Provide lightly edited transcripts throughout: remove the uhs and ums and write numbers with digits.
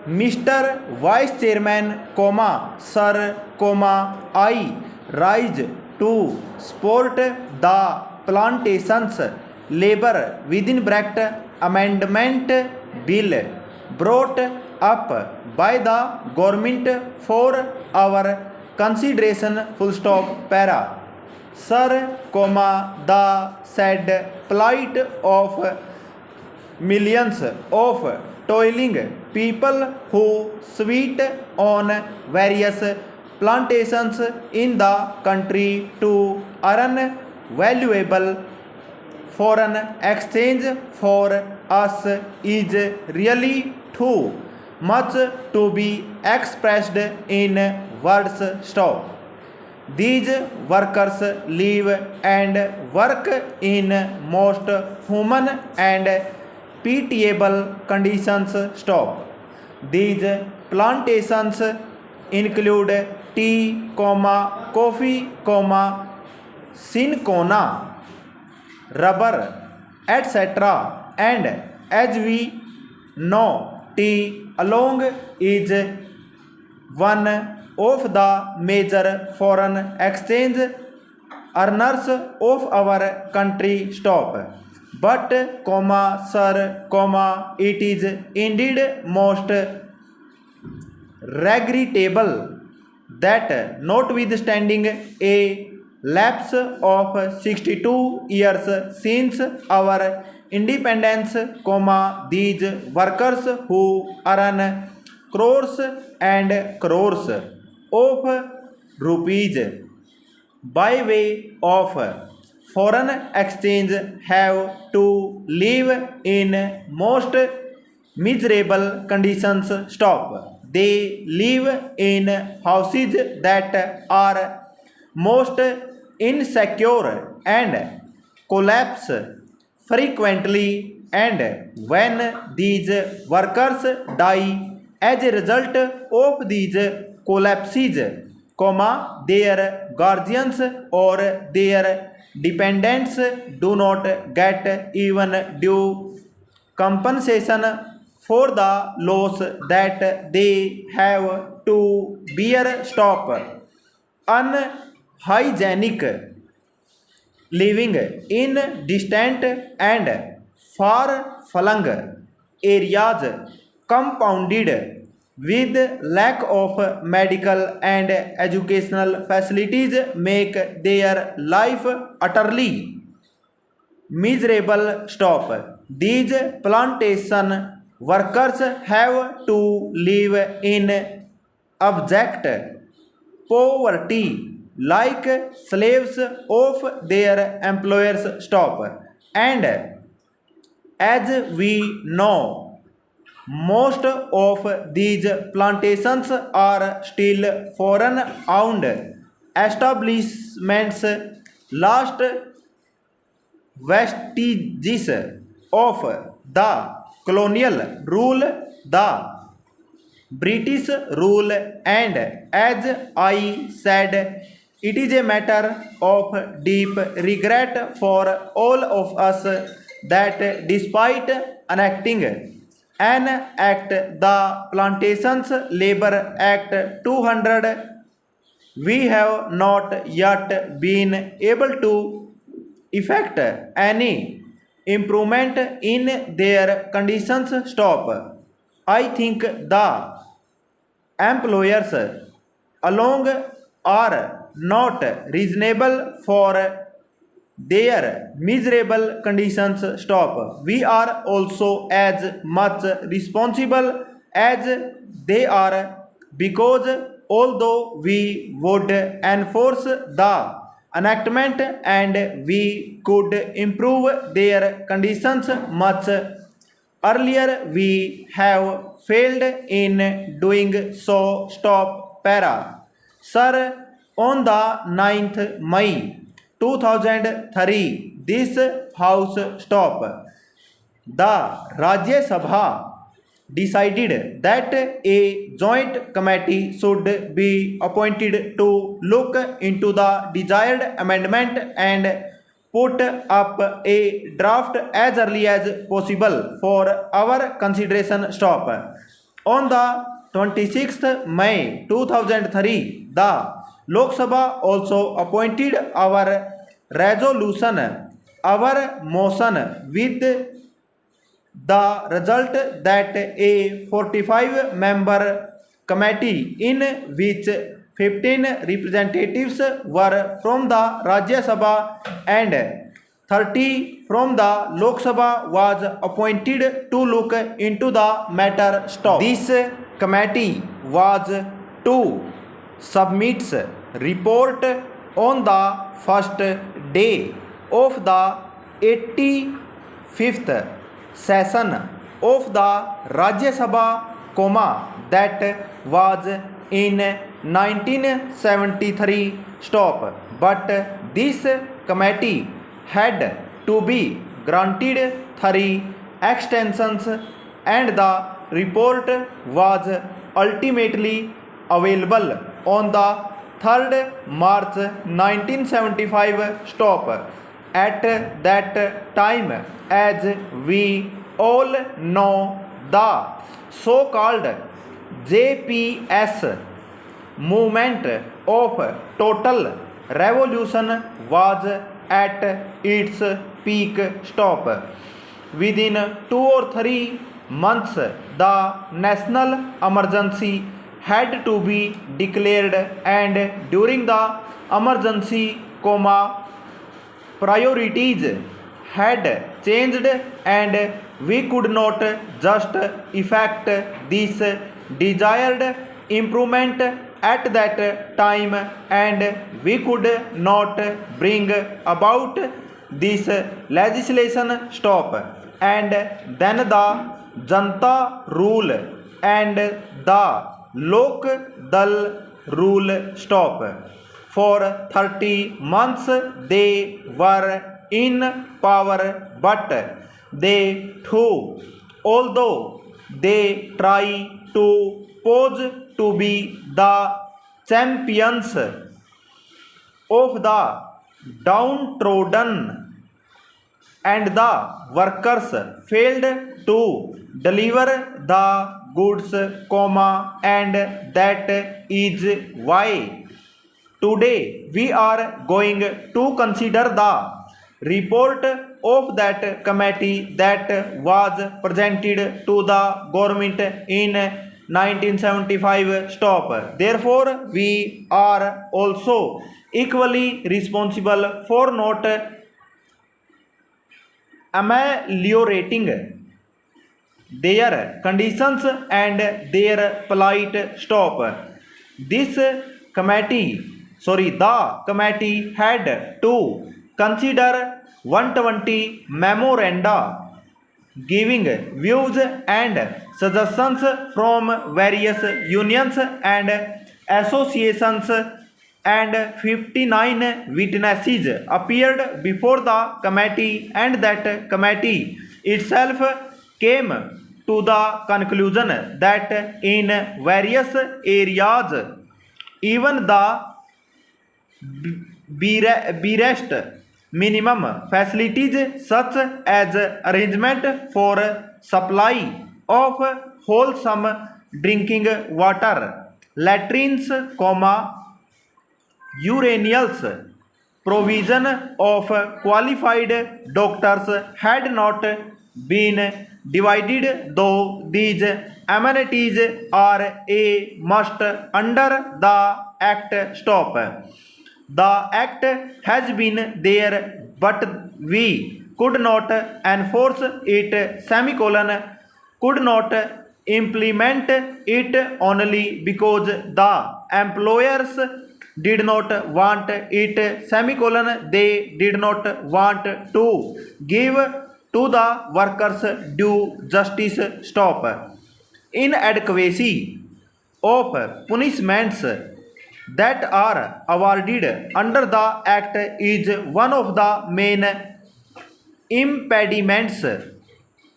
Mr. Vice Chairman, comma, Sir, comma, I rise to support the plantations labor within bracket amendment bill brought up by the government for our consideration full stop para. Sir, comma, the said plight of millions of toiling people who sweat on various plantations in the country to earn valuable foreign exchange for us is really too much to be expressed in words. Stop. These workers live and work in most human and pitiable conditions. Stop. These plantations include tea, coffee, cinchona, rubber, etc. And as we know, tea along is one of the major foreign exchange earners of our country. Stop. But, sir, it is indeed most regrettable that notwithstanding a lapse of 62 years since our independence, these workers who earn crores and crores of rupees by way of foreign exchange have to live in most miserable conditions. Stop. They live in houses that are most insecure and collapse frequently, and when these workers die as a result of these collapses, their guardians or their dependents do not get even due compensation for the loss that they have to bear. Stop. Unhygienic living in distant and far-flung areas compounded with lack of medical and educational facilities make their life utterly miserable. Stop. These plantation workers have to live in abject poverty like slaves of their employers. Stop. And as we know, most of these plantations are still foreign owned establishments, last vestiges of the colonial rule, the British rule, and as I said, it is a matter of deep regret for all of us that despite enacting an act, the Plantations Labor Act 200, we have not yet been able to effect any improvement in their conditions. Stop. I think the employers along are not reasonable for their miserable conditions. Stop. We are also as much responsible as they are, because although we would enforce the enactment and we could improve their conditions much earlier, we have failed in doing so. Stop. Para. Sir, on the 9th May 2003, this House. Stop. The Rajya Sabha decided that a joint committee should be appointed to look into the desired amendment and put up a draft as early as possible for our consideration. Stop. On the 26th May 2003, the Lok Sabha also appointed our resolution, our motion, with the result that a 45-member committee in which 15 representatives were from the Rajya Sabha and 30 from the Lok Sabha was appointed to look into the matter. Stop. This committee was to submit report on the first day of the 85th session of the Rajya Sabha, that was in 1973. Stop. But this committee had to be granted 3 extensions and the report was ultimately available on the 3rd March 1975. Stop. At that time, as we all know, the so-called JPS movement of total revolution was at its peak. Stop. Within 2 or 3 months, the national emergency had to be declared, and during the emergency, priorities had changed and we could not just effect this desired improvement at that time, and we could not bring about this legislation. Stop. And then the Janta rule and the Lok Dal rule. Stop. For 30 months they were in power, but they too, although they try to pose to be the champions of the downtrodden and the workers, failed to deliver the goods, and that is why today we are going to consider the report of that committee that was presented to the government in 1975. Stop. Therefore, we are also equally responsible for not ameliorating their conditions and their plight. Stop. The committee had to consider 120 memoranda giving views and suggestions from various unions and associations, and 59 witnesses appeared before the committee, and that committee itself came to the conclusion that in various areas, even the barest minimum facilities such as arrangement for supply of wholesome drinking water, latrines, urinals, provision of qualified doctors had not been divided, though these amenities are a must under the Act. Stop. The Act has been there, but we could not enforce it, could not implement it only because the employers did not want it, they did not want to give to the workers due justice. Stop. Inadequacy of punishments that are awarded under the Act is one of the main impediments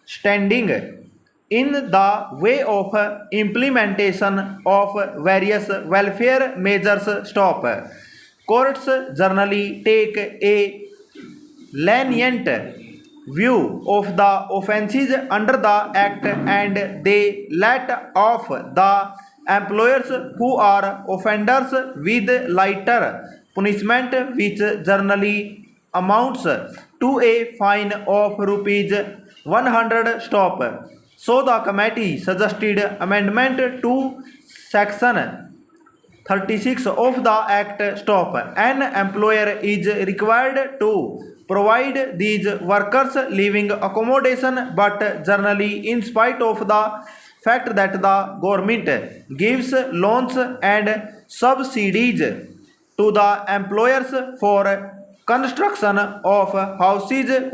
standing in the way of implementation of various welfare measures. Stop. Courts generally take a lenient view of the offences under the act and they let off the employers who are offenders with lighter punishment which generally amounts to a fine of rupees 100 stop. So the committee suggested amendment to section 36 of the act stop. An employer is required to provide these workers living accommodation, but generally in spite of the fact that the government gives loans and subsidies to the employers for construction of houses,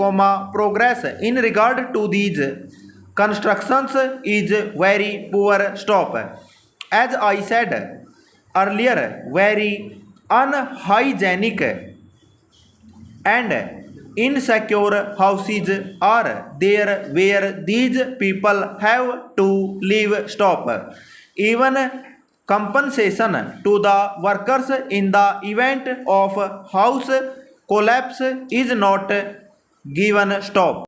progress in regard to these constructions is very poor stop. As I said earlier, very unhygienic and insecure houses are there where these people have to live stop. Even compensation to the workers in the event of house collapse is not given stop.